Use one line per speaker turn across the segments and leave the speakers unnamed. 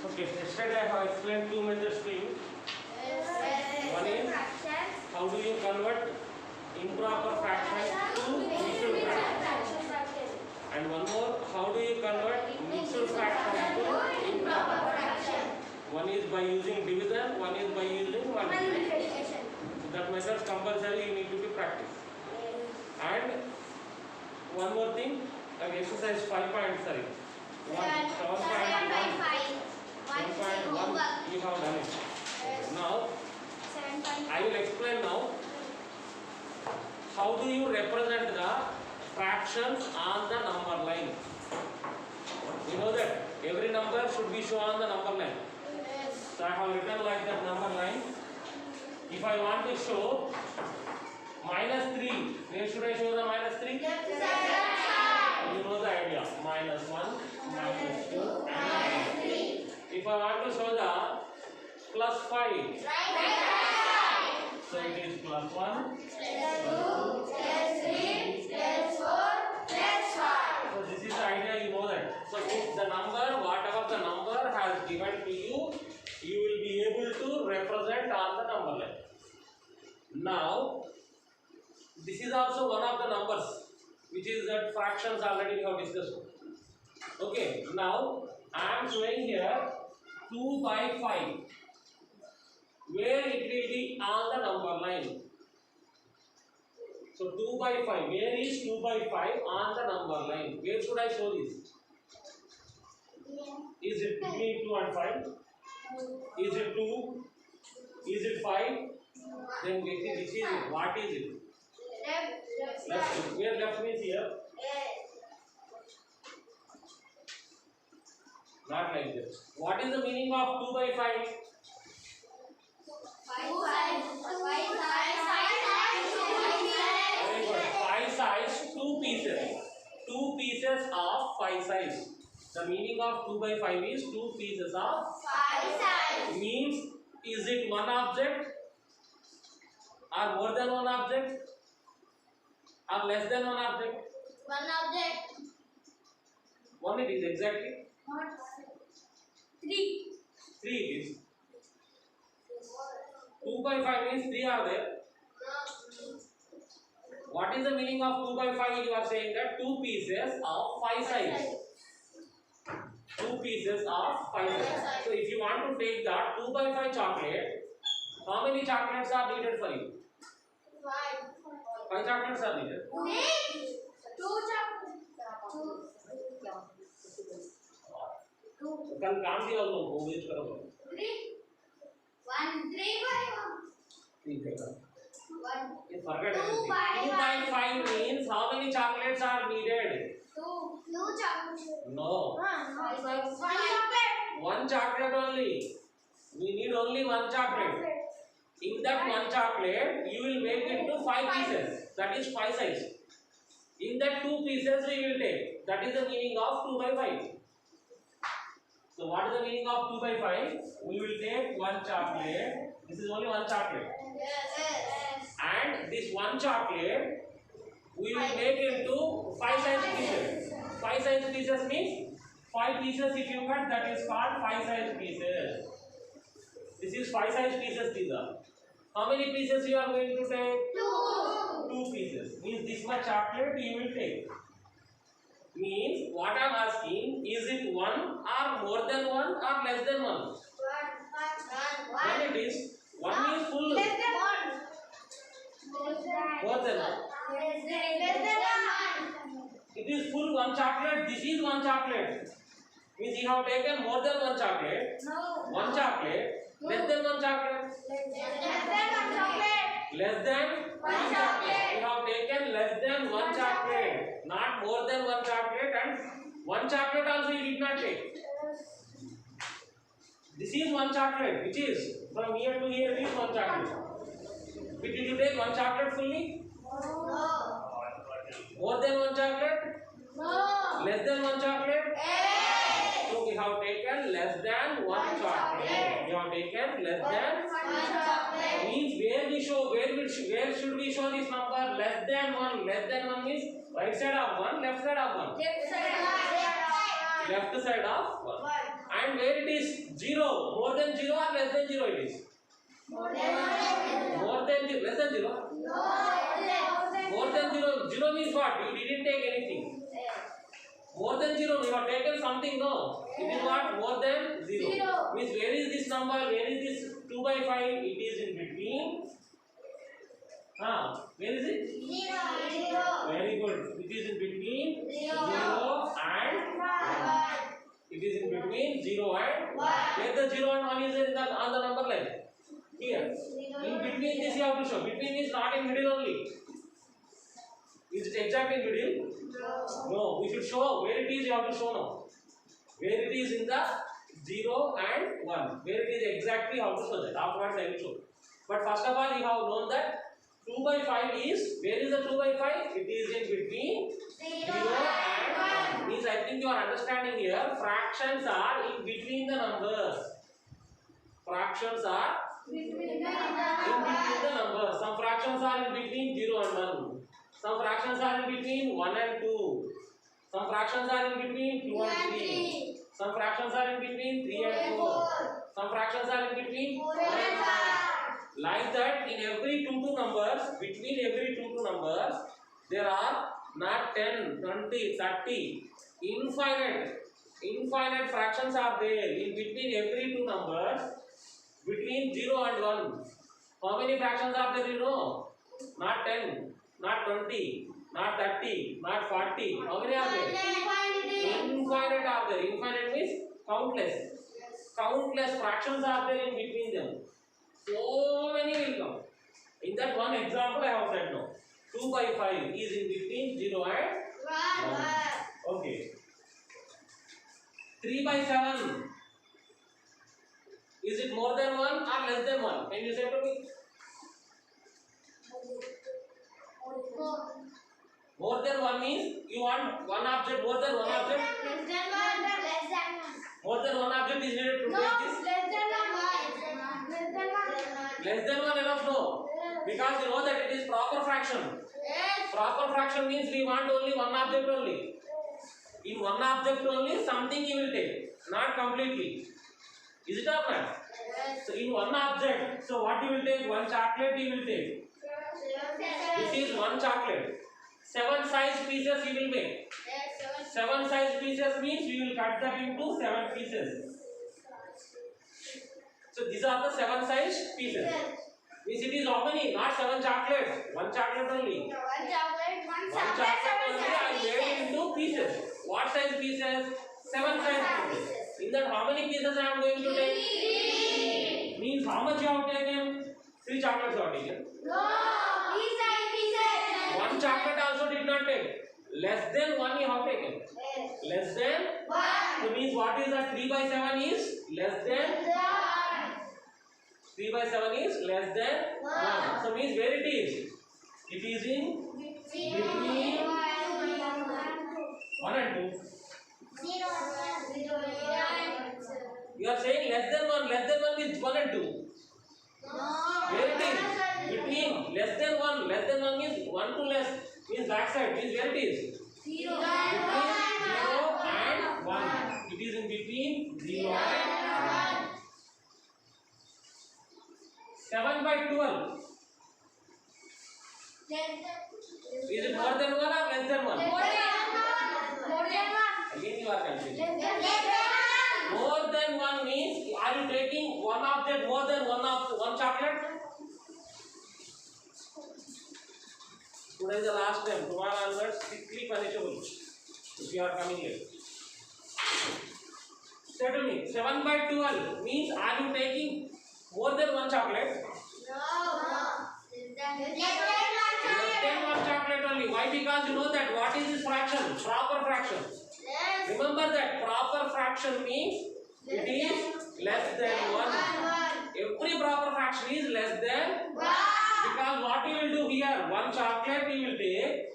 Okay, yesterday I have explained two methods to you. One is how do you convert improper fraction to mixed fraction, and one more, how do you convert mixed fraction to improper fraction. One is by using division, one is by using multiplication. So that method is compulsory, you need to be practiced. And one more thing, exercise 5.3. 1.1 you have done it. Now I will explain now how do you represent the fractions on the number line. You know that every number should be shown on the number line. So I have written like that number line. If I want to show -3, where should I show the -3? You know the idea. -1, -2 and -3. If I want to show the +5, so it is +1, +2, +3, +4, +5. So this is the idea, you know that. So if the number, whatever the number has given to you, you will be able to represent on the number line. Now, this is also one of the numbers, which is that fractions already we have discussed. Okay, now I am showing here 2/5, where it will be on the number line. So 2/5, where is 2/5 on the number line? Where should I show this? Is it between 2 and 5? Is it 2? Is it 5? Then this is it. What is it? Left. Where left means here? Not like this. What is the meaning of 2/5? 5 size, 2 pieces. 2 pieces of 5 size. The meaning of 2/5 is 2 pieces of 5 size. Means, is it one object or more than one object or less than one object?
One object.
One it is exactly.
Not 3.
3 it is. 2/5 means 3 are there. What is the meaning of 2/5? You are saying that 2 pieces of 5 size. 2 pieces of 5 size. So if you want to take that 2/5 chocolate, how many chocolates are needed for you?
5.
5 chocolates are needed.
2 chocolates. 2.
कल काम दिया लोगों को wait करो
3. 1 3 by 1.
ठीक है
1.
ये forget
2/5
means how many chocolates are needed?
2 chocolates.
No,
1 chocolate.
one chocolate only. We need only one chocolate. In that one chocolate, you will make it into 5 pieces. That is 5 size. In that 2 pieces we will take. That is the meaning of 2/5. So what is the meaning of 2/5? We will take one chocolate. This is only one chocolate.
Yes.
And this one chocolate we will make into 5 size pieces. 5 size pieces means 5 pieces if you cut, that is called 5 size pieces. This is 5 size pieces these are. How many pieces you are going to take? 2 pieces. Means this much chocolate you will take. Means what I am asking, is it one or more than one or less than one? When it is, one is full.
Less than 1.
More than one.
Less than 1.
It is full one chocolate. This is one chocolate. Means you have taken more than one chocolate.
No.
One chocolate. Less than one chocolate.
Less than 1 chocolate.
Less than
One chocolate.
You have taken less than one chocolate. Not more than one chocolate, and one chocolate also you did not take. This is one chocolate, which is from here to here is one chocolate. But did you take one chocolate fully?
No.
More than one chocolate?
No.
Less than one chocolate?
Yes.
So we have taken less than one chocolate. We have taken less than.
1 chocolate.
Means where we show, where should we show this number? Less than 1. Less than 1 means right side of 1, left side of 1.
Left side.
left side of 1. And where it is 0, more than 0 or less than 0 it is? More than 0, less than 0? More than 0, 0 means what? You didn't take anything. More than 0, you have taken something, no? It is what? More than 0. Means where is this number? Where is this 2 by 5? It is in between. Where is it?
0.
Very good. It is in between 0 and 1. It is in between 0 and 1. Where the 0 and 1 is in the, on the number line? Here. In between this you have to show. Between is not in middle only. Is it exactly in middle? No. We should show where it is you have to show now. Where it is in the 0 and 1. Where it is exactly how to show that. Afterwards I will show. But first of all you have known that 2 by 5 is, where is the 2 by 5? It is in between 0 and 1. Means I think you are understanding here, fractions are in between the numbers. Fractions are in between the numbers. Some fractions are in between 0 and 1. Some fractions are in between 1 and 2. Some fractions are in between 2 and 3. Some fractions are in between 3 and 4. Some fractions are in between 4 and 5. Like that, in every two numbers, between every two numbers, there are not 10, 20, 30, infinite fractions are there in between every two numbers, between 0 and 1. How many fractions are there, you know? Not 10, not 20, not 30, not 40. How many are there? Infinite are there. Infinite means countless. Countless fractions are there in between them. So many will come. In that one example I have said no. 2 by 5 is in between 0 and 1. Okay. 3 by 7. Is it more than 1 or less than 1? Can you say to me? More than 1 means you want one object, more than one object? More than one object is needed to take this? Less than 1 enough, no. Because you know that it is proper fraction. Proper fraction means we want only one object only. In one object only something you will take, not completely. Is it or not? So in one object, so what you will take? One chocolate you will take. This is one chocolate. 7 size pieces you will make. 7 size pieces means we will cut that into 7 pieces. So these are the 7 size pieces. Means it is how many? Not 7 chocolates. One chocolate only. One chocolate only I made into pieces. What size pieces? 7 size pieces. In that how many pieces I am going to take? Means how much you have taken? 3 chocolates you have taken. One chocolate also did not take. Less than 1 you have taken. Less than 1. So means what is that? 3 by 7 is less than 3 by 7 is less than 1. So means where it is? It is in between 1 and 2. You are saying less than 1. Less than 1 means 1 and 2. Where it is? Between less than 1. Less than 1 means 1 to less. Means backside. Means where it is? Between 0 and 1. It is in between 0 and 1. 7 by 12. Is it more than 1 or less than 1? Again you are confused. More than 1 means, are you taking one object more than one chocolate? Today is the last time. Tomorrow onwards, strictly punishable if you are coming late. Say to me, 7 by 12 means, are you taking more than one chocolate? Less than one chocolate only. Why? Because you know that what is this fraction? Proper fraction. Remember that proper fraction means it is less than 1. Every proper fraction is less than 1. Because what you will do here? One chocolate you will take.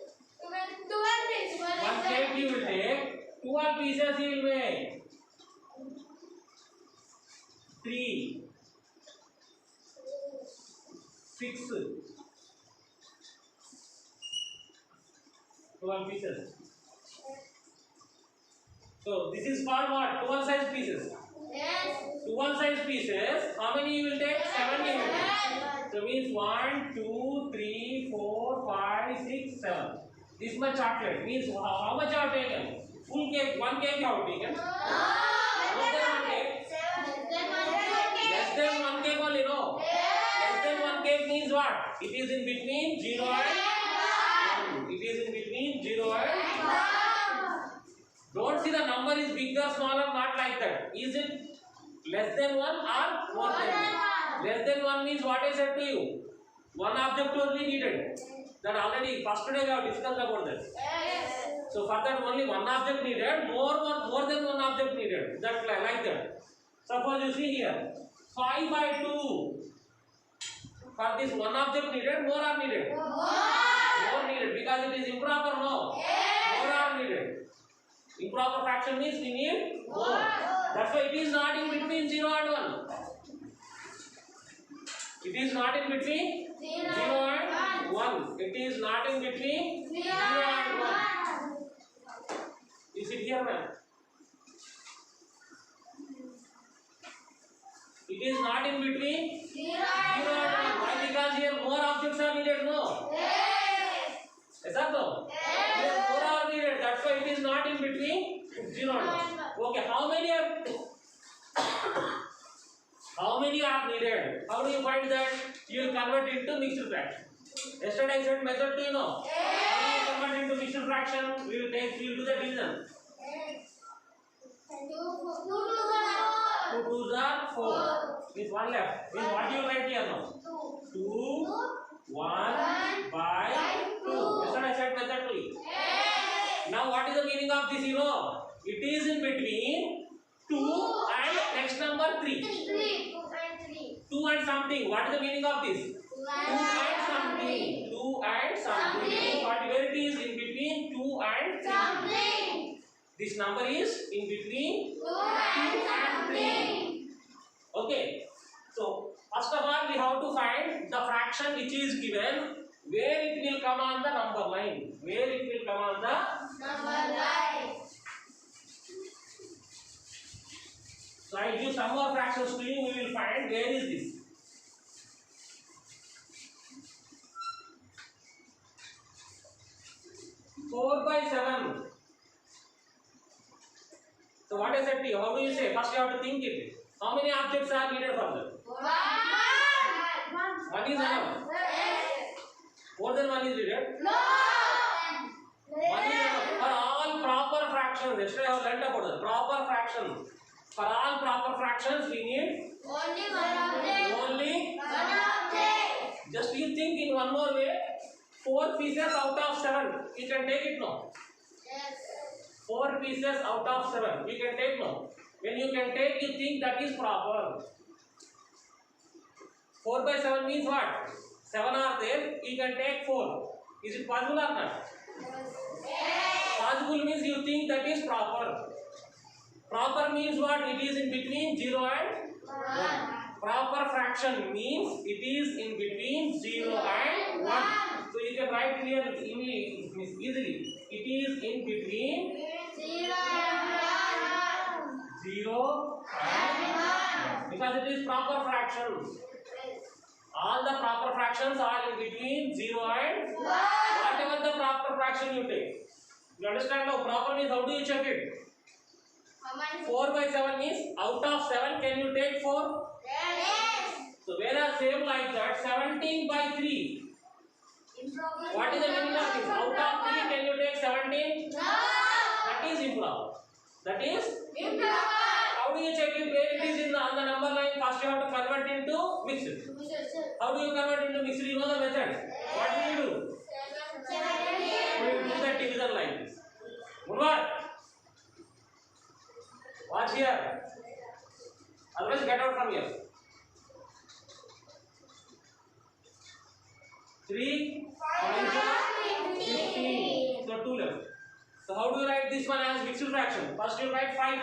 One cake you will take. 12 pieces you will make. 3, 6, 12 pieces. So So this is called what? 12 size pieces.
Yes.
12 size pieces. How many you will take? 7 you will take. So means 1, 2, 3, 4, 5, 6, 7. This much chocolate means how much you have taken? Full cake, one cake you have taken. More than one cake. Less than one cake only, no. Less than one cake means what? It is in between 0 and 1. It is in between 0 and 1. Don't see the number is bigger, smaller, not like that. Is it less than 1 or more than 1? Less than 1 means what I said to you. One object only needed. That already first day we have discussed about that. So for that only one object needed, more than one object needed. That like that. Suppose you see here, 5 by 2. For this one object needed, more are needed. More needed because it is improper, no. More are needed. Improper fraction means we need more. That's why it is not in between 0 and 1. It is not in between 0 and 1. It is not in between 0 and 1. Is it here, man? It is not in between 0 and 1. Why? Because here more objects are needed, no? Yes or no? Here more are needed. That's why it is not in between 0 and 1. Okay, how many are needed? How do you find that? You will convert into mixed fraction. Yesterday I said method 2, you know. How do you convert into mixed fraction? We will do the division. 2 2s are 4. Means 1 left. Means what do you write here now? 2 1 by 2. Yesterday I said method 2. Now what is the meaning of this, you know? It is in between 2 and next number 3. 2 and something. What is the meaning of this? 2 and something. 2 and something. But where it is in between 2 and 3. This number is in between 2 and 3. Okay. So first of all we have to find the fraction which is given. Where it will come on the number line. Where it will come on the number line. So I give some more fractions to you. We will find where is this. Four by 7. So what I said to you? How do you say? First you have to think it. How many objects are needed for that? One is enough. More than one is needed?
No.
One is enough. For all proper fractions, yesterday I have learned about that. Proper fractions. For all proper fractions, we need
Only one object.
only
One object.
Just you think in one more way. 4 pieces out of 7. You can take it now.
Yes.
4 pieces out of 7. You can take now. When you can take, you think that is proper. 4 by 7 means what? 7 are there. You can take 4. Is it possible or not?
Yes.
Possible means you think that is proper. Proper means what? It is in between 0 and 1. Proper fraction means it is in between 0 and 1. So you can write here easily. It is in between
0 and 1.
0 and 1. Because it is proper fraction. All the proper fractions are in between 0 and 1. Whatever the proper fraction you take. You understand now? Proper means how do you check it? 4 by 7 means out of 7 can you take 4?
Yes.
So whereas same like that 17 by 3. What is the meaning of this? Out of 3 can you take 17?
No.
That is improper. That is
Improper.
How do you check it where it is on the number line? First you have to convert into mixed. How do you convert into mixed? You know the method. What do you do? We will do that division like this. Munwar. Watch here. Otherwise get out from here. 3, 5, 15. So 2 left. So how do you write this one as mixed fraction? First you write 5.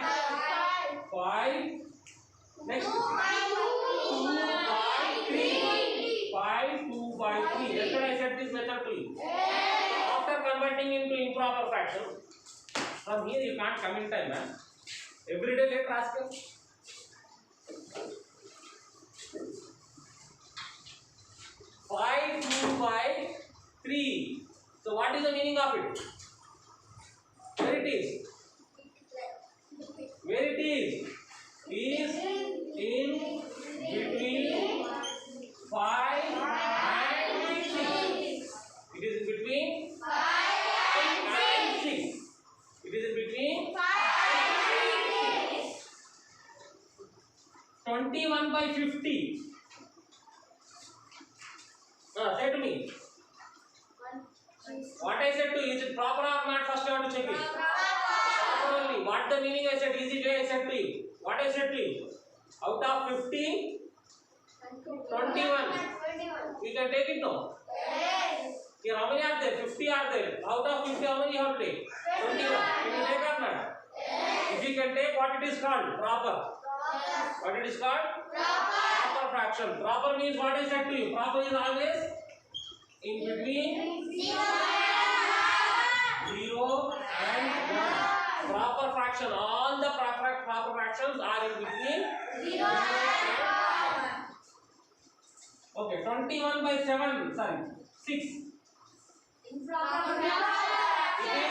5. Next 2 by 3. 5, 2 by 3. Yesterday I said this method to you. After converting into improper fraction, From here you can't come in time, man. Every day let rascal. 5 2 by 3. So what is the meaning of it? Where it is? Where it is? Is in between 5 and 6. It is in between 5 and 6. It is in between 21 by 50. Say to me. What I said to you, is it proper or not? First you have to check it. Proper only. What the meaning I said? Easy way I said to you. What I said to you? Out of 50, 21. We can take it now. Here how many are there? 50 are there. Out of 50 how many you have to take? 21. Can you take or not? If you can take, what it is called? Proper. What it is called? Proper fraction. Proper means what I said to you. Proper is always in between 0 and 1. Proper fraction. All the proper fractions are in between 0 and 1. Okay, 21 by 7. Sorry, 6. It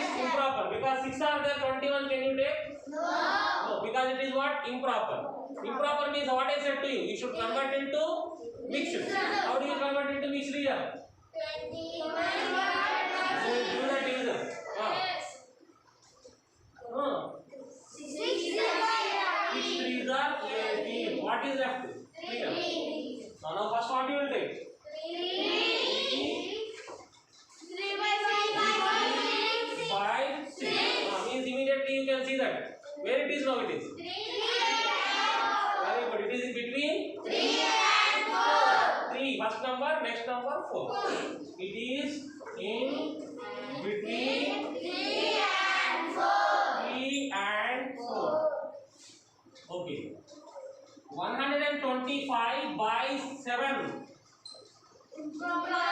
is improper because 6 are there. 21 can you take? No, because it is what? Improper. Improper means what I said to you. You should convert into mixed. How do you convert into mixed here? So do that user. 6 3s are 18. What is left? 3. Now first what you will take? 5 6. Means immediately you can see that. Where it is now it is? Very good. It is in between 3 and 4. 3. First number, next number 4. It is in between 3 and 4. Okay. 125 by 7. Improper.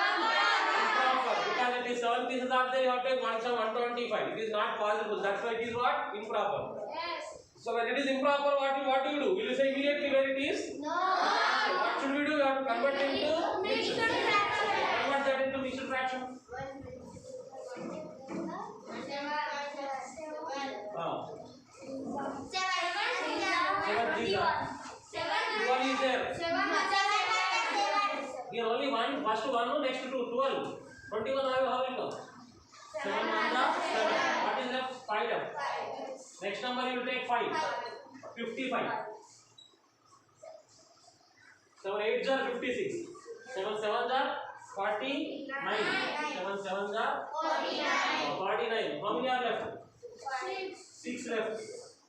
Because it is 7 pieces are there, you have to take 125. It is not possible. That's why it is what? Improper. So when it is improper, what do you do? Will you say immediately where it is? No. So what should we do? You have to convert into mixed fraction. Convert that into mixed fraction. Seven is there. Here only one. First one, next to 12. 21 how will come? 7 1 7. What is left? 5 left. Next number you will take 5. 55. 7 8s are 56. 7 7s are 49. 7 7s are 49. How many are left? 6 left.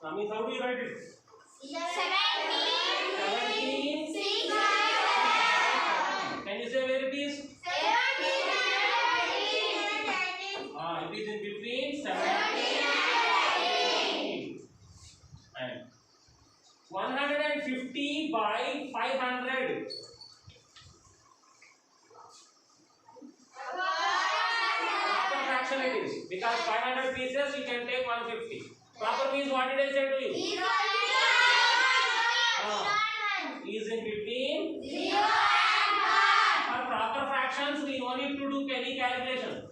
That means how do you write it? 17 6. Can you say where it is? 17 it is in between 17 and 150 by 500. Proper fraction it is. Because 500 pieces you can take 150. Proper means what did I say to you? Is in between 0 and 1. For proper fractions we no need to do any calculation.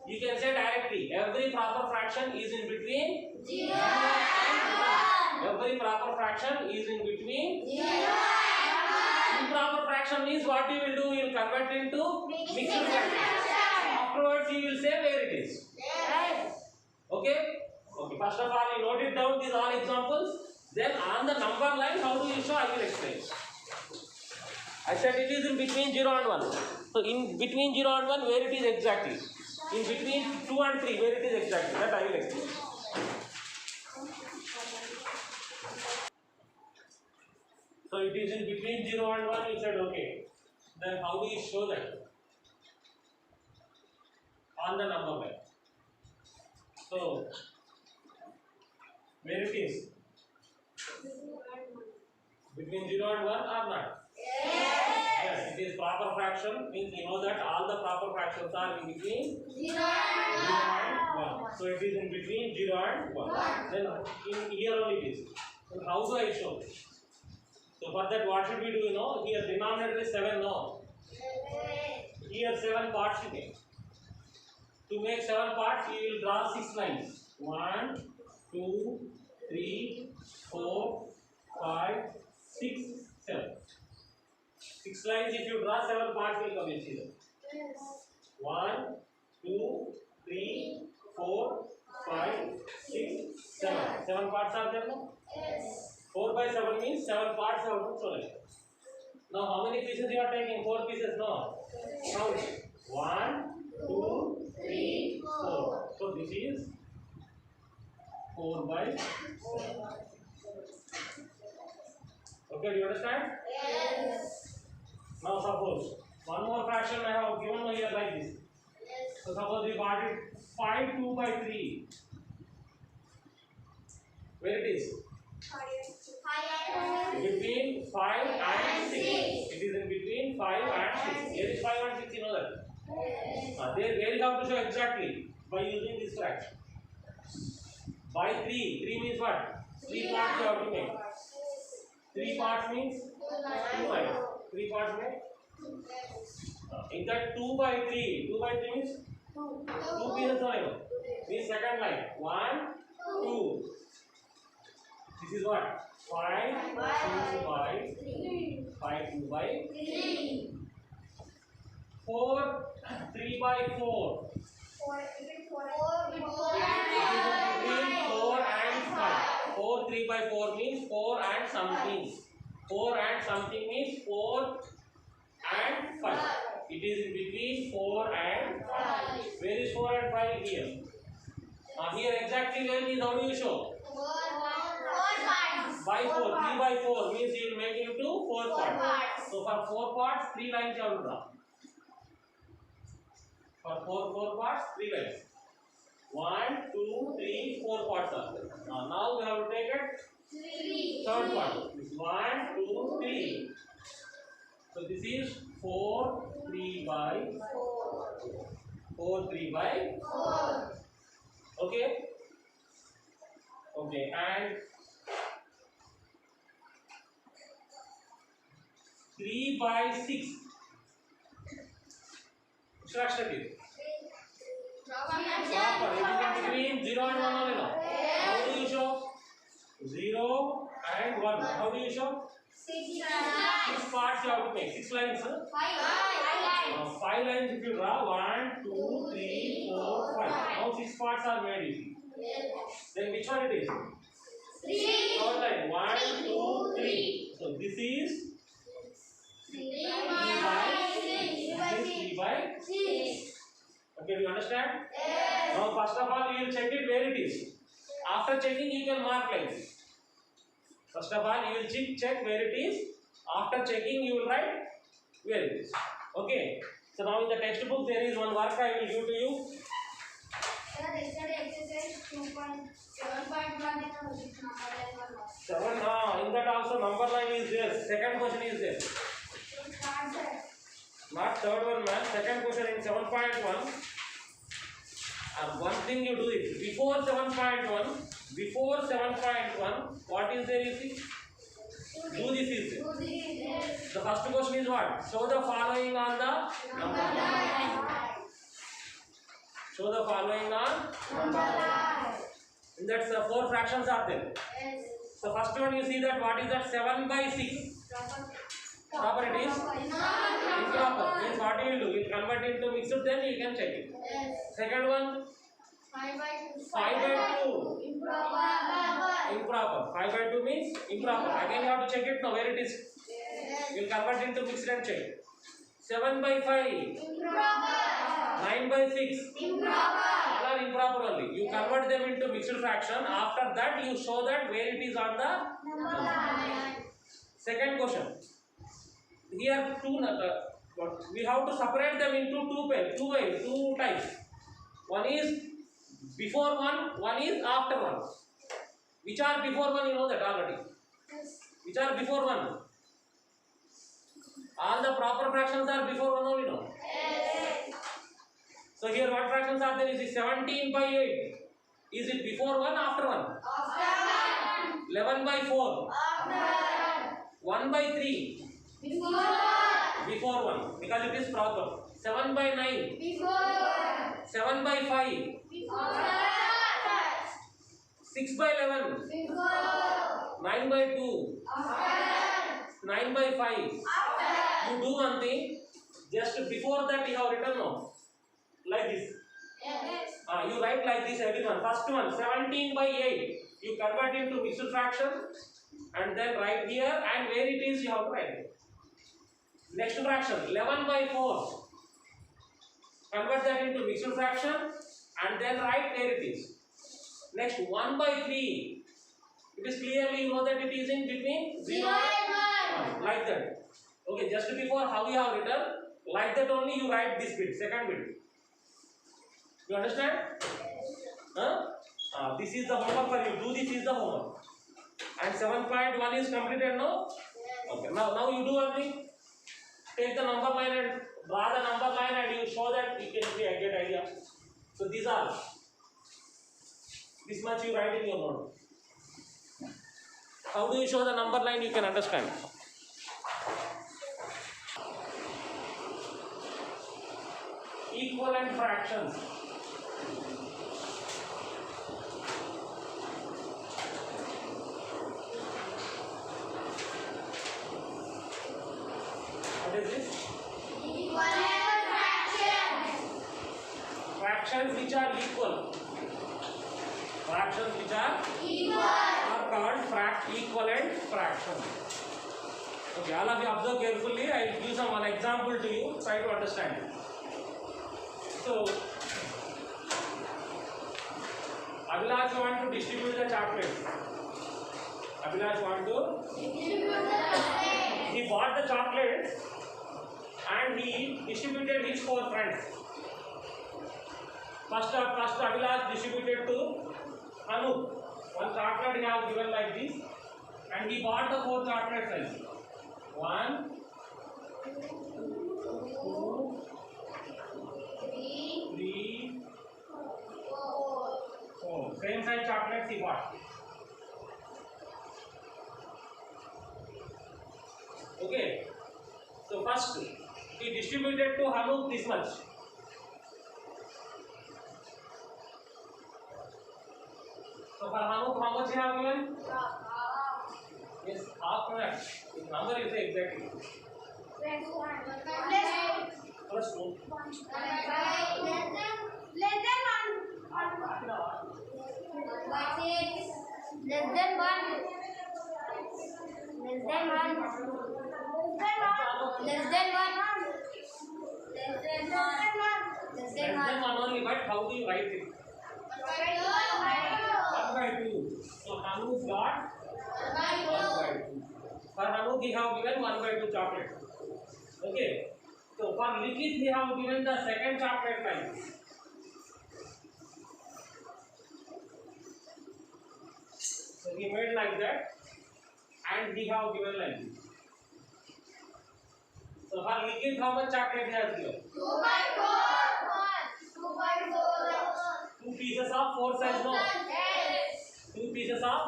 You can say directly every proper fraction is in between 0 and 1. Every proper fraction is in between 0 and 1. Improper fraction means what you will do, you will convert into mixed fraction. Afterwards you will say where it is. Yes. Okay? Okay, first of all you note it down, these all examples. Then on the number line, how do you show? I will explain. I said it is in between 0 and 1. So in between 0 and 1, where it is exactly? In between 2 and 3, where it is exactly? That I will explain. So it is in between 0 and 1, you said okay. Then how do you show that? On the number line. So, where it is? Between 0 and 1 or not? Yes. Yes, it is proper fraction means you know that all the proper fractions are in between
0
0 and 1. So it is in between 0 and 1. Then in here only it is. So how do I show? So for that what should we do? You know, here denominator is 7 no. Here 7 parts you make. To make 7 parts you will draw 6 lines. 1, 2, 3, 4, 5, 6, 7. 6 lines if you draw 7 parts will come in here. 1, 2, 3, 4, 5, 6, 7. 7 parts are there no? 4 by 7 means 7 parts are also. Now how many pieces you are taking? 4 pieces no? Count. 1, 2, 3, 4. So this is 4 by 7. Okay, do you understand? Now suppose one more fraction I have given here like this. So suppose we got it 5 2 by 3. Where it is? Between 5 and 6. It is in between 5 and 6. Here is 5 and 6, you know that. There you have to show exactly by using this fraction. By 3. 3 means what? 3 parts you have to make. 3 parts means 2 lines. 3 parts means? In that 2 by 3. 2 by 3 means? 2 pieces only. Means second line. 1, 2. This is what? 5, 2 by 5, 2 by 4, 3 by 4. It is between 4 and 5. 4, 3 by 4 means 4 and something. 4 and something means 4 and 5. It is in between 4 and 5. Where is 4 and 5 here? Here exactly where is how do you show? By 4, 3 by 4 means you will make it into 4 parts. So for 4 parts, 3 lines you have to draw. For 4 parts, 3 lines. 1, 2, 3, 4 parts are there. Now we have to take it third part. 1, 2, 3. So this is 4, 3 by 4, 3 by 4. Okay. Okay, and 3 by 6. Which fraction it is? Proper. It is between 0 and 1 only. How do you show? 0 and 1. How do you show? 6 parts you have to make. 6 lines. 5 lines if you draw. 1, 2, 3, 4, 5. Now 6 parts are made. You see. Then which one it is? 3. Third line. 1, 2, 3. So this is 3 by 6. Okay, do you understand? Yes. Now first of all you will check it where it is. After checking you can mark like this. First of all you will check where it is. After checking you will write where it is. Okay. So now in the textbook there is one work I will give to you. In that also number line is there. Second question is there. Not third one, man. Second question in 7.1. One thing you do it before 7.1. Before 7.1, what is there? You see. Do this is there. The first question is what? Show the following on the number line. Show the following on number line. In that 4 fractions are there. So first one you see that what is that 7 by 6. Proper it is? Improper. Means what you will do? You convert it into mixed, then you can check it. Second one? 5 by 2. Improper. 5 by 2 means improper. Again you have to check it now where it is. You will convert it into mixed and check. 7 by 5. 9 by 6. All are improper only. You convert them into mixed fraction. After that you show that where it is on the number. Second question. Here we have to separate them into two types. One is before one is after one. Which are before one, you know that already. Which are before one? All the proper fractions are before 1 only, no?
Yes.
So here what fractions are there? Is it 17 by 8? Is it before 1 after 1?
After.
11 by 4?
After.
1 by 3?
Before.
Before 1, because it is proper. 7 by 9?
Before.
7 by 5?
Before.
6 by 11?
Before.
9 by 2?
After.
9 by 5?
After.
You do one thing, just before that you have written no, like this.
Yes.
You write like this everyone. First one, 17 by 8. You convert into mixed fraction and then write here, and where it is you have to write it. Next fraction, 11 by 4. Convert that into mixed fraction and then write where it is. Next, 1 by 3. It is clearly, you know that it is in between 0 and 1. Like that. Okay, just before how you have written, like that only you write this bit, second bit. You understand? Huh? This is the homework for you. Do this is the homework. And 7.1 is completed now? Okay, now you do one thing. Take the number line and draw the number line, and you show that you can get idea. So these are, this much you write in your note. How do you show the number line? You can understand. Equivalent fractions. What is this?
Equivalent fractions.
Fractions which are equal. Fractions which are
Equal.
are called equivalent fractions. Okay, all of you observe carefully. I will give some one example to you. Try to understand. So, Abhilash want to distribute the chocolate. Abhilash want to. He bought the chocolate and he distributed his 4 friends. First Abhilash distributed to Anup. One chocolate he has given like this, and he bought the 4 chocolates like this. 1, 2, 3, 4. Same size chocolates he bought. Okay. So first he distributed to Anup this much. So for Anup, how much you have given? Yes, half correct. The number is exactly. Plus 2. Less than 1 only, but how do you write it? 1 by 2. So Anup got 1 by 2. For Anup he have given 1 by 2 chocolate. Okay. So for Likith he have given the second chocolate like this. So he made like that, and he have given like this. So for Likith how much chocolate he has given? 2 pieces of 4 size, no? 2 pieces of.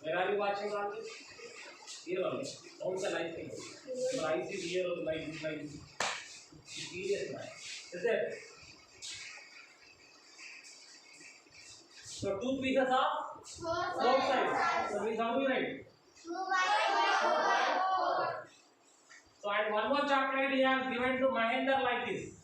Where are you watching all this? Here only. Don't say like thing. Your eyes is here or like this, like this. Serious man. Is it? So 2 pieces of 4 size. So means how do you write? So and one more chocolate he has given to Mahendra like this.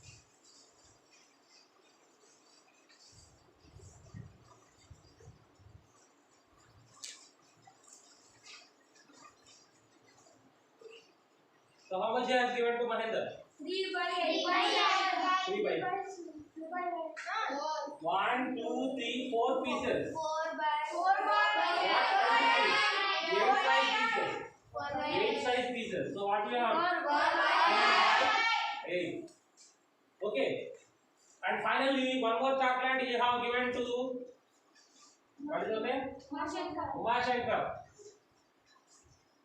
So how much he has given to Mahendra?
3 by
3 by 1, 2, 3, 4 pieces. 8 size pieces. So what we have? 8. Okay. And finally, one more chocolate you have given to What is your name?
Mashankar.
Uma Shankar.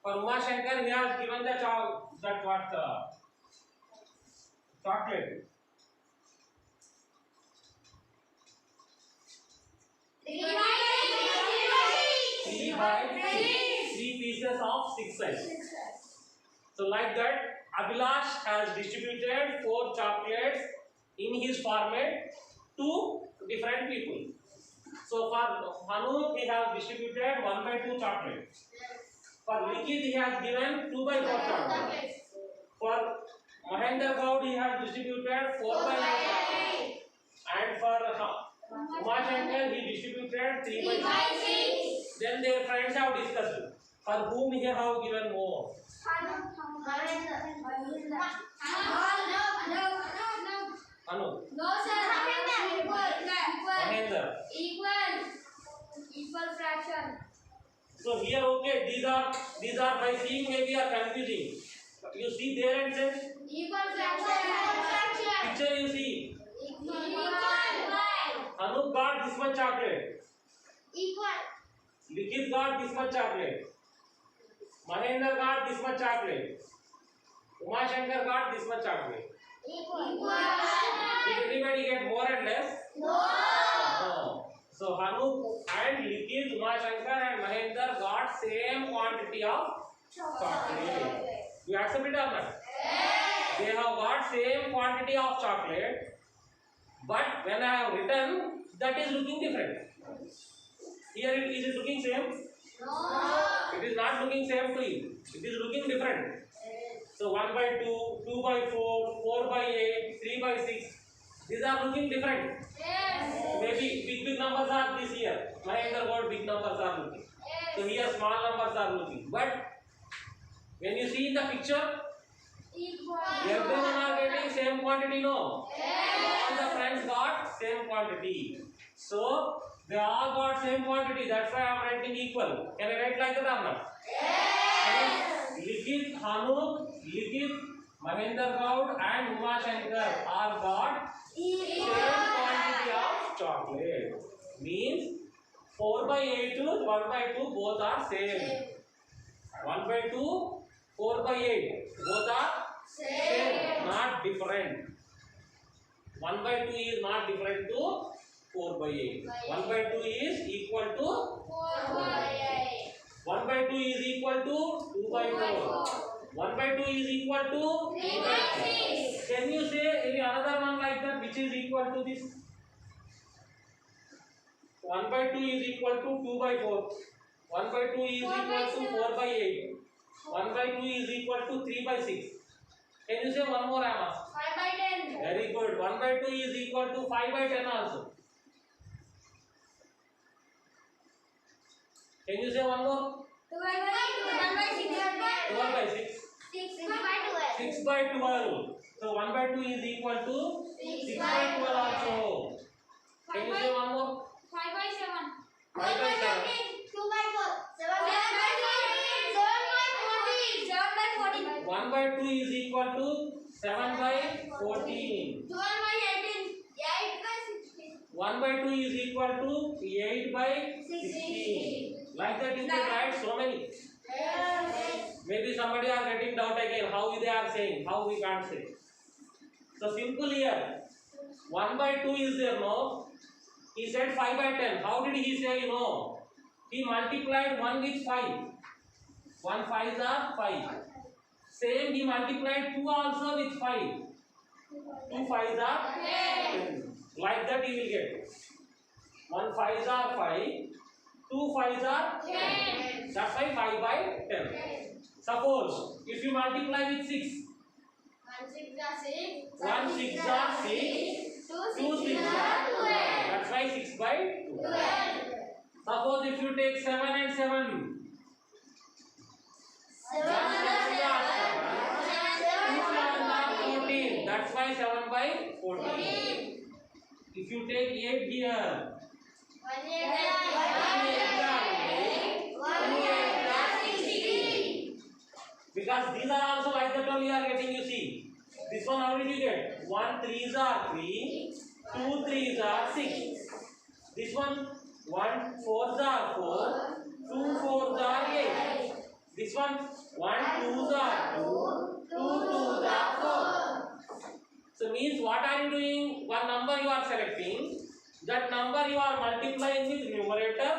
For Uma Shankar, he has given the chocolate. 3 by 3 pieces of 6 size. So like that, Abhilash has distributed 4 chocolates in his format to different people. So for Hanu, he has distributed 1 by 2 chocolates. For Likith, he has given 2 by 4 chocolates. For Mahendra Gaud, he has distributed 4 by 8 chocolates. And for Uma Shankar, he distributed 3 by 6. Then their friends have discussed for whom he have given more. Anu.
No sir.
Mahendra.
Equal fraction.
So here, okay, these are by seeing maybe are confusing. You see there and say
Equal fraction.
picture you see.
Equal.
Anu got this much chocolate.
Equal.
Likith got this much chocolate. Mahendra got this much chocolate. Uma Shankar got this much chocolate.
Equal.
Did anybody get more and less?
No.
No. So Hanu and Likith, Uma Shankar and Mahendra got same quantity of chocolate. You accept it or not?
Yes.
They have got same quantity of chocolate, but when I have written, that is looking different. Here is it looking same?
No.
It is not looking same to you. It is looking different. So 1 by 2, 2 by 4, 4 by 8, 3 by 6. These are looking different.
Yes.
Maybe big numbers are this here. Mahendra got big numbers are looking. So here small numbers are looking. But when you see in the picture,
Equal.
everyone are getting same quantity, no?
Yes.
All the friends got same quantity. So they all got same quantity. That's why I am writing equal. Can I write like that or not?
Yes.
Likith, Hanu, Likith, Mahendra Gaud and Uma Shankar all got same quantity of chocolate. Means 4 by 8 to 1 by 2 both are same. 1 by 2, 4 by 8 both are same, not different. 1 by 2 is not different to 4 by 8. 1 by 2 is equal to
4 by 8.
1 by 2 is equal to 2 by 4. 1 by 2 is equal to
3 by 6.
Can you say any another one like that which is equal to this? 1 by 2 is equal to 2 by 4. 1 by 2 is equal to 4 by 8. 1 by 2 is equal to 3 by 6. Can you say one more, Amma?
5 by 10.
Very good. 1 by 2 is equal to 5 by 10 also. Can you say one more?
12 by 6.
12 by 6.
6 by 12.
6 by 12. So 1 by 2 is equal to 6 by 12 also. Can you say one more?
5 by 7.
5 by 7.
2 by 4. 7 by 14. 7 by 14.
1 by 2 is equal to 7 by 14.
12 by 18. 8 by 16.
1 by 2 is equal to 8 by 16. Like that you can write so many. Maybe somebody are getting doubt again how they are saying, how we can't say. So simple here. 1 by 2 is there, no? He said 5 by 10. How did he say, no? He multiplied 1 with 5. 1 5s are 5. Same he multiplied 2 also with 5. 2 5s are 10. Like that you will get. 1 5s are 5. 2 5s are 10. That's why 5 by 10. Suppose if you multiply with 6. 1 6 are 6. 2 6 are 12. That's why 6 by 12. Suppose if you take 7 and 7. 2 14. That's why 7 by 14. If you take 8 here. 1 8 are 16. Because these are also like that only you are getting, you see. This one how did you get? 1 3s are 3. 2 3s are 6. This one 1 4s are 4, 2 4s are 8. This one 1 2s are 2, 2 2s are 4. So means what are you doing? One number you are selecting. That number you are multiplying with numerator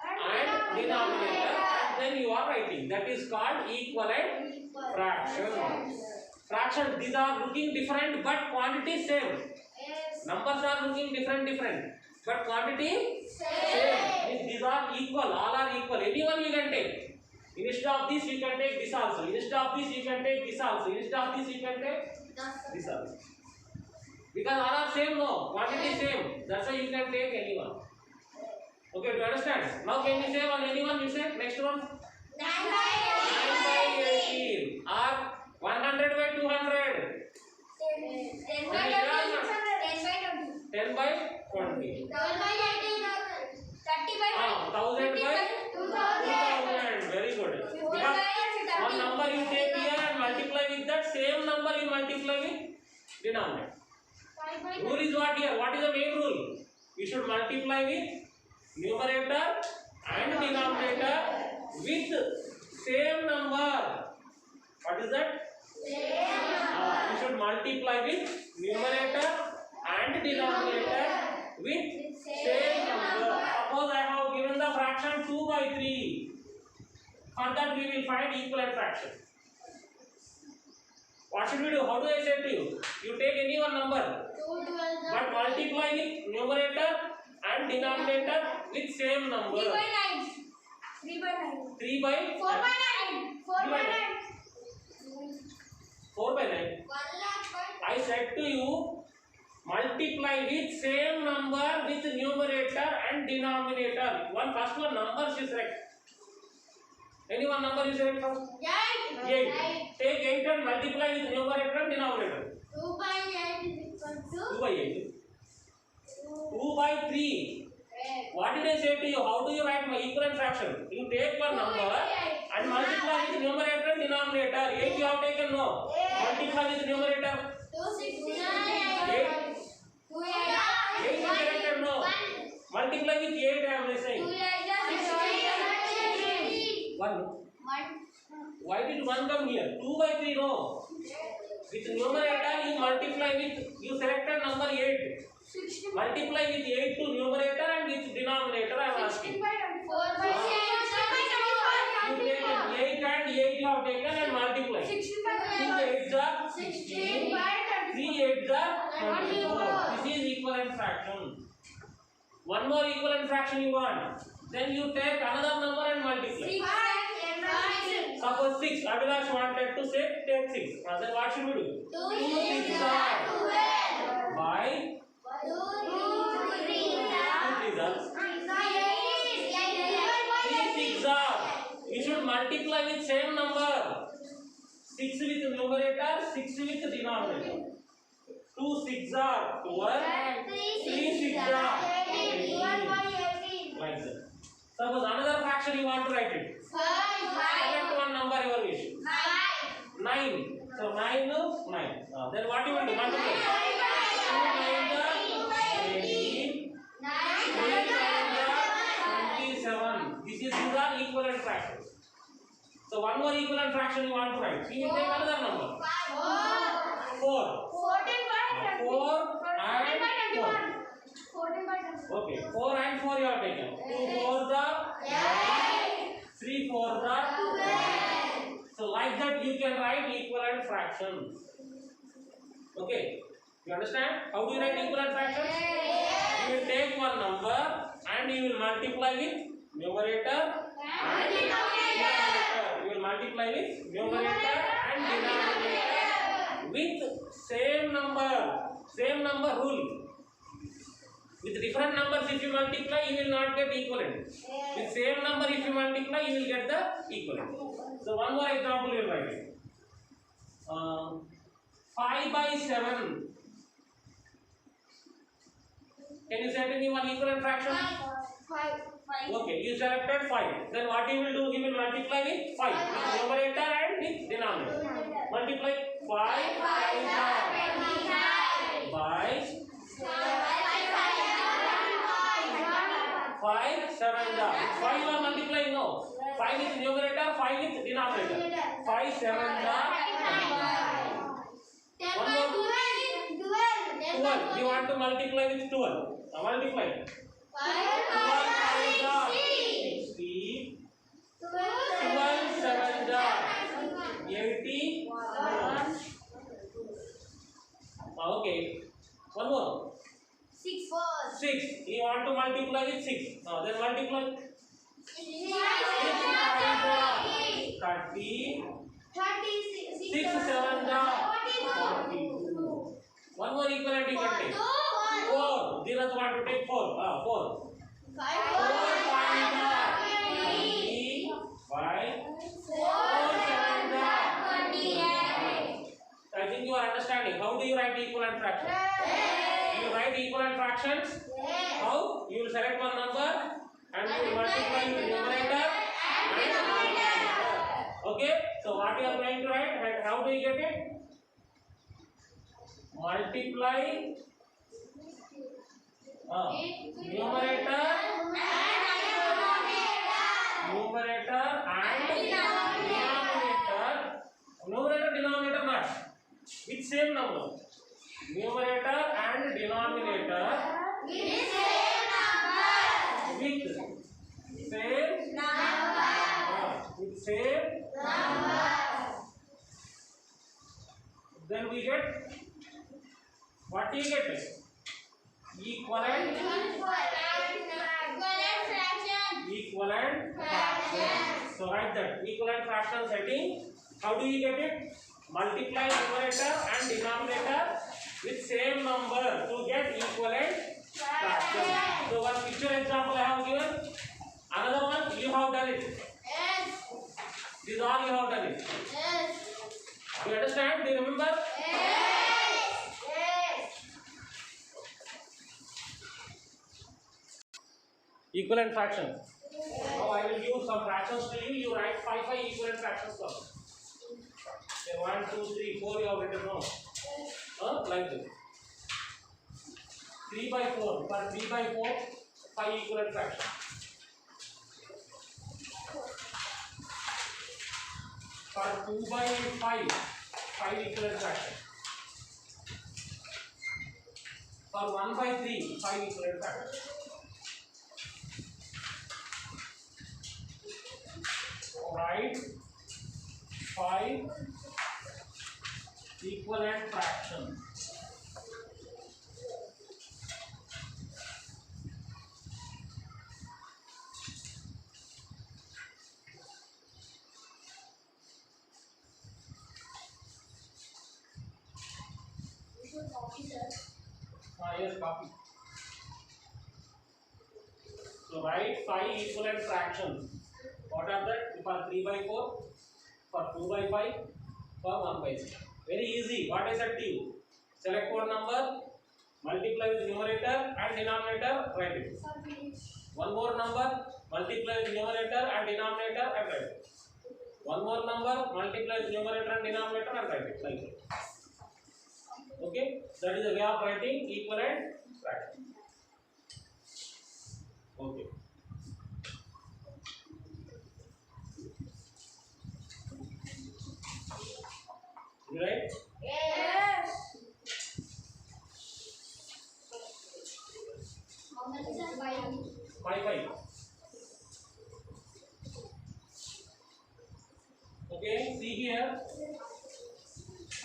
and denominator, and then you are writing. That is called equivalent fraction. Fraction, these are looking different but quantity same. Numbers are looking different, but quantity same. Means these are equal, all are equal. Anyone you can take. Instead of this you can take this also. Instead of this you can take this also. Instead of this you can take this also. Because all are same, no, quantity same. That's why you can take anyone. Okay, do you understand? Now can you say on anyone? You say next one. 9 by 18 or 100 by 200.
10 by 20.
10 by 20.
12 by 18. 30 by
1000 by 2000. Very good. Because one number you take here and multiply with that same number you multiply with denominator. Rule is what here? What is the main rule? You should multiply with numerator and denominator with same number. What is that? You should multiply with numerator and denominator with same number. Suppose I have given the fraction 2 by 3. For that we will find equivalent fraction. What should we do? How do I say to you? You take any one number, but multiply with numerator and denominator with same number.
3 by 9. 3 by 9.
3 by
4 by 9. 4 by 9.
4 by 9. I said to you, multiply with same number with numerator and denominator. First one number you select. Any one number you select first? 8. Take 8 and multiply with numerator and denominator.
2 by 8 is equal to
2 by 8. 2 by 3. What did I say to you? How do you write my equivalent fraction? You take one number and multiply with numerator and denominator. 8 you have taken, no. Multiply with numerator.
2 6 9.
8.
2
8 you selected, no. Multiply with 8 I am saying. 1. Why did 1 come here? 2 by 3, no. With numerator you multiply with, you selected number 8. Multiply with 8 to numerator and with denominator I am asking.
4 by 6.
You take 8 and 8 you have taken and multiply. 2 8s are 16. 3 8s are 24. This is equivalent fraction. One more equivalent fraction you want. Then you take another number and multiply. Suppose 6. Abhilash wanted to say take 6. Then what should we do? 2 6s are by 2 3s are 3 6s are. You should multiply with same number. 6 with numerator, 6 with denominator. 2 6s are 12. 3 6s are 18. Like that. Suppose another fraction you want to write it. Select one number your wish. 9. So 9 is 9. Then what you will do? Multiply. 2 9s are 18. 3 9s are 27. These are equivalent fractions. So one more equivalent fraction you want to write. So you will take another number. 4. 4 and 4. Okay, 4 and 4 you have taken. 2 4s are 9. 3 4s are 12. So like that you can write equivalent fractions. Okay, you understand? How do you write equivalent fractions? You will take one number and you will multiply with numerator and denominator. You will multiply with numerator and denominator with same number rule. With different numbers if you multiply you will not get equivalent. With same number if you multiply you will get the equivalent. So one more example you will write. 5 by 7. Can you say to me one equivalent fraction?
5.
Okay, you selected 5. Then what you will do? You will multiply with 5. With numerator and with denominator. Multiply 5 by 5 7 ja. 5 you are multiplying now. 5 with numerator, 5 with denominator. 5 7 ja. 12. You want to multiply with 12. Multiply. 5 ja. 60. 12 7 ja. 81. Okay. One more. 6. You want to multiply with 6. Then multiply. 30. 6 7 ja. 42. One more equivalent you can take. 4. Dheeraj want to take 4. 4. 4 5 ja. 5. 4 7 ja. 28. I think you are understanding. How do you write equivalent fraction? You write equivalent fractions. How? You will select one number and you will multiply with the numerator and denominator. Okay? So what you are going to write? And how do you get it? Multiply numerator and denominator. Numerator denominator not with same number. Numerator and denominator with same number. With same number. Then we get what do you get? Equivalent fraction. So write that equivalent fraction setting. How do you get it? Multiply numerator and denominator with same number to get equivalent fraction. So one picture example I have given. Another one you have done it. This all you have done it. You understand? Do you remember? Equivalent fraction. Now I will give some fractions to you. You write 5 equivalent fractions first. Okay, 1 2 3 4 you have written down. Like this. 3 by 4. For 3 by 4, 5 equivalent fractions. For 2 by 5, 5 equivalent fractions. For 1 by 3, 5 equivalent fractions. Write 5 equivalent fractions. Yes, copy. So write 5 equivalent fractions. What are that? For 3 by 4, for 2 by 5, for 1 by 6. Very easy. What I said to you? Select one number, multiply with numerator and denominator, write it. One more number, multiply with numerator and denominator and write it. One more number, multiply with numerator and denominator and write it. Like that. Okay? That is the way of writing equivalent fraction. Okay. Right?
Yes. How much is that?
5. Okay, see here.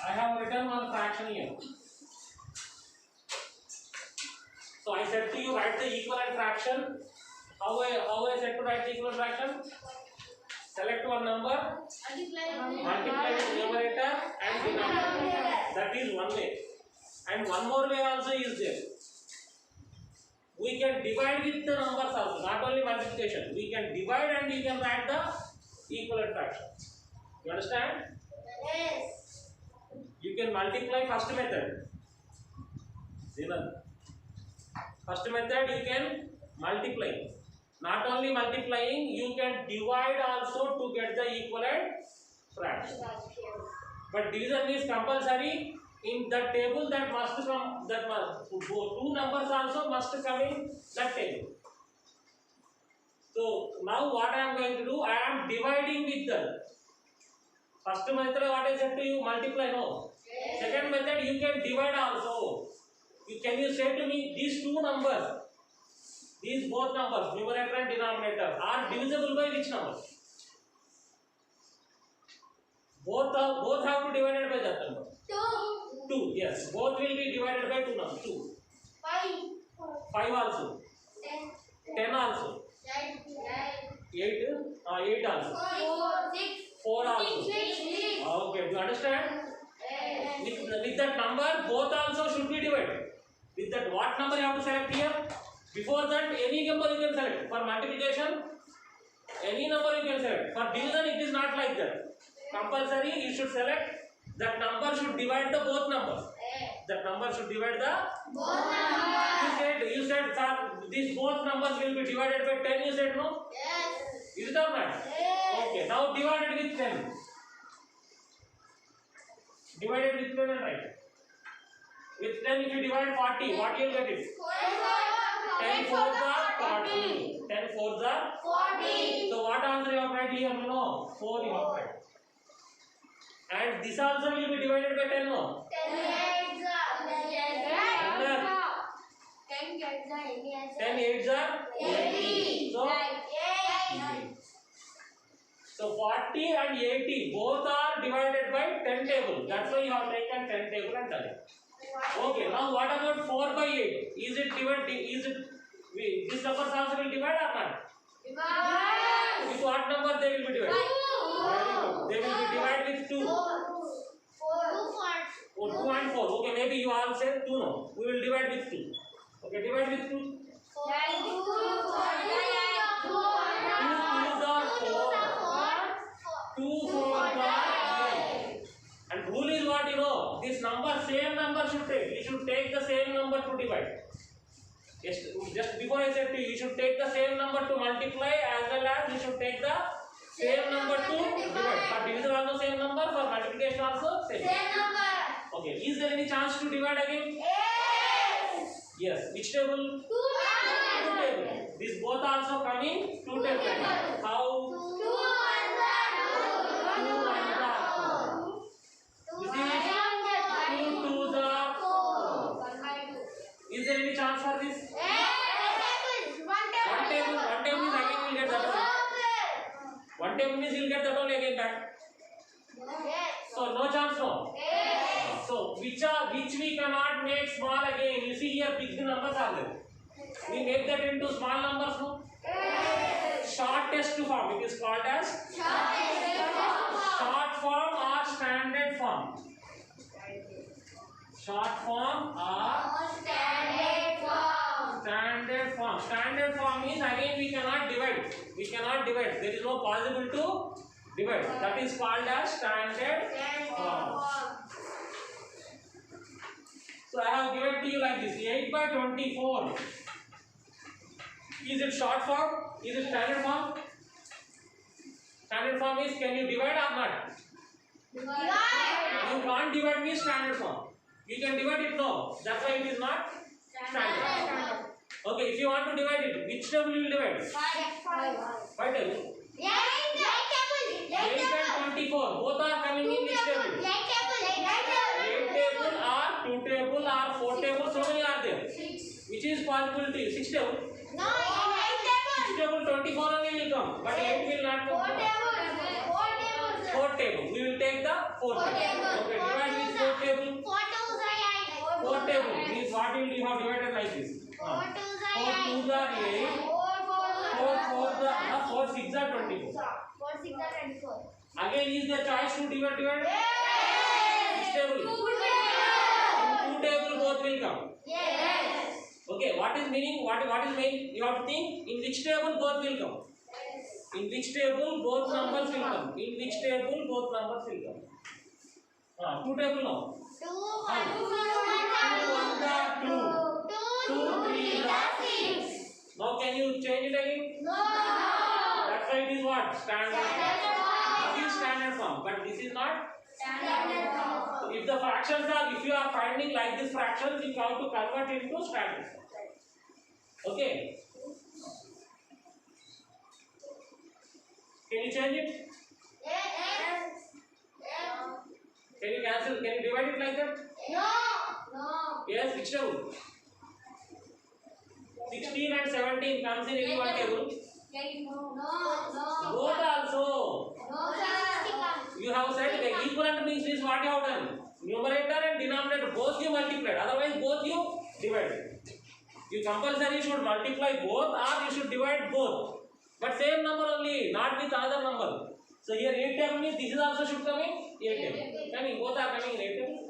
I have written one fraction here. So I said to you, write the equivalent fraction. How I said to write the equivalent fraction? Select one number, multiply with numerator and denominator. That is one way. And one more way also is there. We can divide with the numbers also, not only multiplication. We can divide and you can write the equivalent fraction. You understand?
Yes.
You can multiply first method. First method you can multiply. Not only multiplying, you can divide also to get the equivalent fraction. But division is compulsory. In the table that must come, two numbers also must come in that table. now what I am going to do, I am dividing with that. First method what I said to you, multiply, no. Second method you can divide also. Can you say to me, these two numbers, these both numbers, numerator and denominator, are divisible by which number? Both have to be divided by that number. 2. Yes, both will be divided by 2 numbers. 2. 5 also. 10 also. 8 also. 4 also. Okay, do you understand? With that number, both also should be divided. With that, what number you have to select here? Before that, any number you can select. For multiplication, any number you can select. For division, it is not like that. Compulsory, you should select that number should divide the both numbers. That number should divide the both numbers. You said sir, these both numbers will be divided by 10. You said no? Yes. Is it or not? Yes. Okay, now divide it with 10. Divide it with 10 and write. With 10, if you divide 40, what you will get it? 10 fours are 40. 10 fours are 40. So what answer you have write here? You know, 4 you have write. And this also will be divided by 10, no? 10 8s are 80. So 40 and 80 both are divided by 10 table. That's why you have taken 10 table and done it. Okay, now what about 4 by 8? Is it divided? This numbers also will divide or not? Divide. With what number they will be divided? 2. They will be divided with 2. 2 and 4. Okay, maybe you all say 2, no. We will divide with 2. Okay, divide with 2. 2 4 8. And rule is what you know. This number, same number should take. You should take the same number to divide. Just before I said to you, you should take the same number to multiply as well as you should take the same number to divide. For division also same number, for multiplication also same number. Okay, is there any chance to divide again? Yes. Yes. Which table? 2 table. This both also coming 2 table. How? 2 1s are 2. This is 2 2s are 4. Is there any chance for this? One table is again will get that only. One table means you'll get that only again back. So no chance, no. So which we cannot make small again. You see here big numbers are there. We make that into small numbers, no. Shortest form. It is called as short form or standard form. Short form or standard form. Standard form is again we cannot divide. We cannot divide. There is no possible to divide. That is called as standard form. So I have given to you like this. 8 by 24. Is it short form? Is it standard form? Standard form is can you divide or not? Divide. You can't divide with standard form. You can divide it, no. That's why it is not standard. Okay, if you want to divide it, which table you will divide? 5 table. 8 and 24. Both are coming in which table? 8 table or 2 table or 4 table. So many are there. Which is possible to you? 6 table. 6 table 24 only will come, but 8 will not come. 4 table. We will take the 4 table. Okay, divide with 4 table. 4 table means what will you have divided like this? 4 2s are 8. 4 4s are 4 6s are 24. Again, is there choice to divide? Which table? 2 table both will come. Okay, what is meaning? What is mean? You have to think in which table both will come. In which table both numbers will come. In which table both numbers will come. 2 table now. 2 1s are 2. 2 3s are 6. Now can you change it again? No. That's why it is what? Standard form. This is standard form, but this is not standard form. So if the fractions are, if you are finding like this fractions, you have to convert it into standard form. Okay. change it? Can you cancel? Can you divide it like that? Yes, which table? 16 and 17 comes in any one table. Both also. You have said the equivalent means what you have done? Numerator and denominator both you multiplied. Otherwise both you divided. You compulsory should multiply both or you should divide both. But same number only, not with other number. So here 8 table means this is also should come in 8 table. Coming, both are coming in 8 table.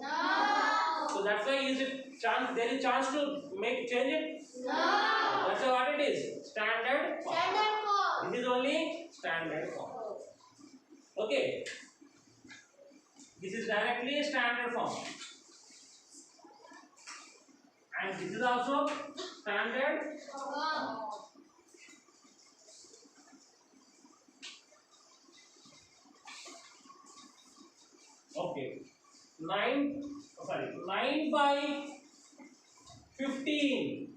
So that's why is it chance, there is chance to make change it? That's why what it is? Standard form. This is only standard form. Okay. This is directly standard form. And this is also standard. Okay. 9 by 15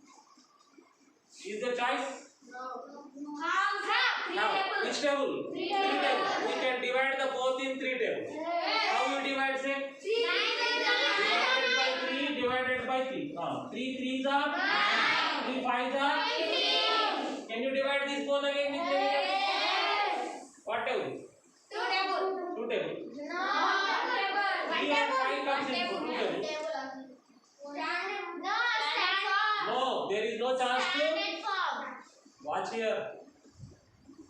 is the choice. Now, which table? 3 table. We can divide the both in 3 tables. How you divide, say? Divided by 3. 3 3s are 3 5s are. Can you divide this both again with any table? What table? 2 table. 3 and 5 comes into 2 tables. No, there is no chance to. Watch here.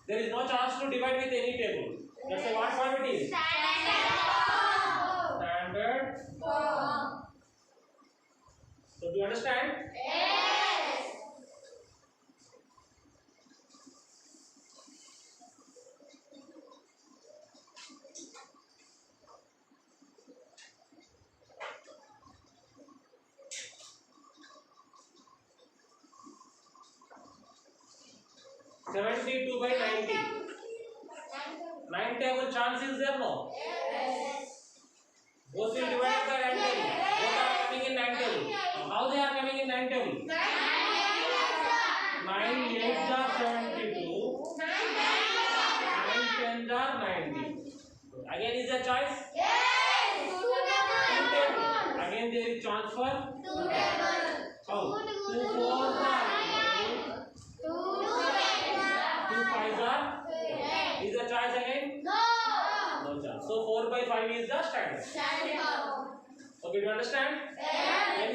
There is no chance to divide with any table. Let's say what form it is? Standard. So do you understand?
Yes.
72 by 90. 9 table chance is there, no? Both will divide by 9 table. Both are coming in 9 table. How they are coming in 9 table? 9 8s are 72. 9 10s are 90. Again is there choice? Two table. Again there is chance for? How? 2 4s are 2 5s are? Is there choice again? No chance. So 4 by 5 is the standard. Okay, do you understand? When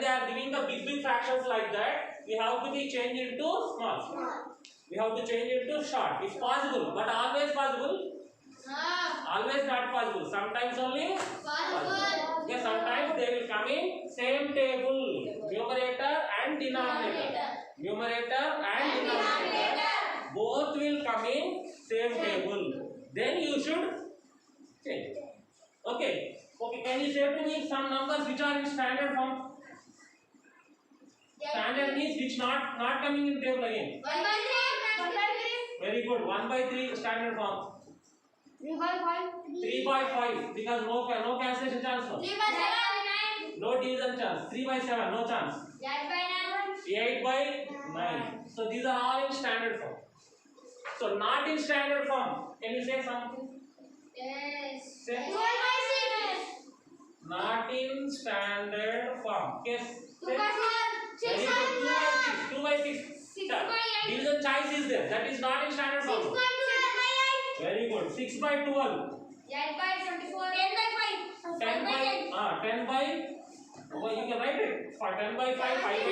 they are giving the big fractions like that, we have to be changed into small. We have to change it to short if possible, but always possible. Always not possible. Sometimes only possible. Okay, sometimes they will come in same table, numerator and denominator. Numerator and denominator both will come in same table. Then you should change. Okay. Okay. Can you say to me some numbers which are in standard form? Standard means which not coming in table again.
1 by 3.
Very good. 1 by 3 standard form.
3 by 5.
3 by 5 because no cancellation chance.
3 by 7.
No division chance. 3 by 7 no chance.
8 by 9.
8 by 9. So these are all in standard form. So not in standard form. Can you say something?
Yes.
Say.
12 by 6.
Not in standard form. Yes.
2 by 4. 6 by
2 by 6.
6 by 8.
Division choice is there. That is not in standard
6
form.
by 2.
Very good. 6 by 12.
8 by 24. 10 by 5.
10 by 10 by. Oh, you can write it. For 10 by 5, 5 by 10.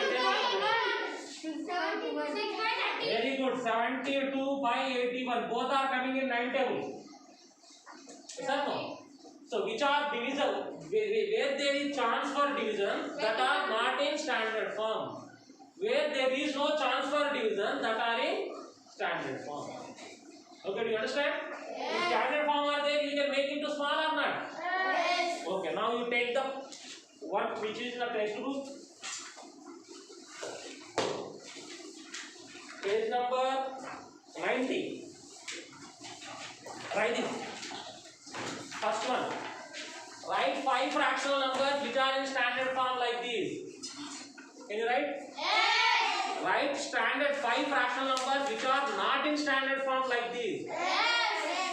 6 by 30.
Very good. 72 by 81. Both are coming in 9 tables. Yes or no? So which are division? Where there is chance for division, that are not in standard form. Where there is no chance for division, that are in standard form. Okay, do you understand? If standard form are there, you can make into small or not?
Yes.
Okay, now you take the what which is in the textbook. Page number 90. Write this. First one. Write 5 fractional numbers which are in standard form like this. Can you write?
Yes.
Write standard 5 fractional numbers which are not in standard form like this.
Yes.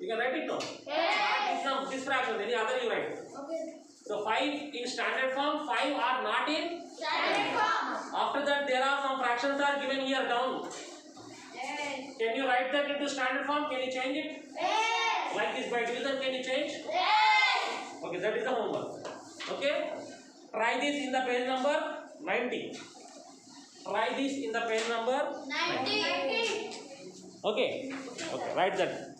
You can write it now.
Yes.
This fraction, any other you write.
Okay.
So 5 in standard form, 5 are not in.
Standard form.
After that, there are some fractions are given here down.
Yes.
Can you write that into standard form? Can you change it?
Yes.
Like this by division, can you change?
Yes.
Okay, that is the homework. Okay? Try this in the page number 90. Try this in the page number
90.
Okay. Okay, write that.